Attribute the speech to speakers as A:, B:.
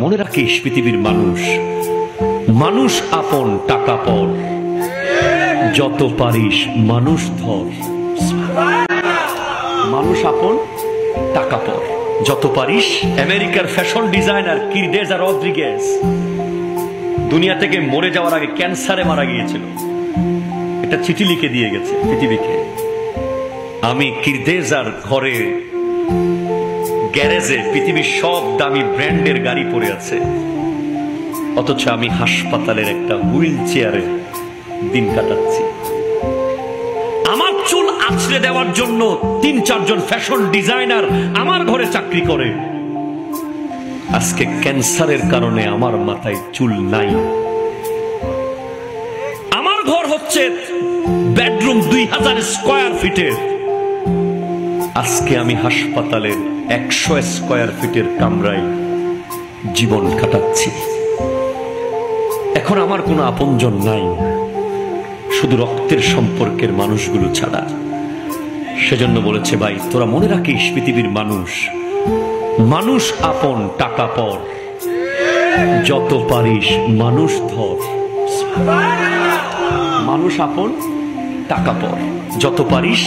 A: মনে রাখিস পৃথিবীর মানুষ, মানুষ আপন টাকা পর, যত পারিস মানুষ ধর। মানুষ আপন টাকা পর, যত পারিস। আমেরিকার ফ্যাশন ডিজাইনার কিরদেজা রদ্রিগেজ দুনিয়া থেকে মরে যাওয়ার আগে ক্যান্সারে মারা গিয়েছিল। এটা চিঠি লিখে দিয়ে গেছে পৃথিবীকে, আমি কিরদেজার ঘরে গ্যারেজে পৃথিবীর সব দামি ব্র্যান্ডের গাড়ি পড়ে আছে, অথচ আমি হাসপাতালের একটা হুইল চেয়ারে দিন কাটাচ্ছি। আমার চুল আছড়ে দেওয়ার জন্য ৩-৪ জন ফ্যাশন ডিজাইনার আমার ঘরে চাকরি করে। আজকে ক্যান্সারের কারণে আমার মাথায় চুল নাই। আমার ঘর হচ্ছে বেডরুম ২০০০ স্কয়ার ফিটের, আজকে আমি হাসপাতালের ১০০ স্কয়ার ফিটের কামরায় জীবন কাটাচ্ছি। এখন আমার কোনো আপনজন নাই, শুধু রক্তের সম্পর্কের মানুষগুলো ছাড়া। সেজন্য বলেছে, ভাই তোরা মনে রাখিস পৃথিবীর মানুষ, মানুষ আপন টাকা পর, যত পারিস মানুষ ধর। মানুষ আপন টাকা পর, যত পারিস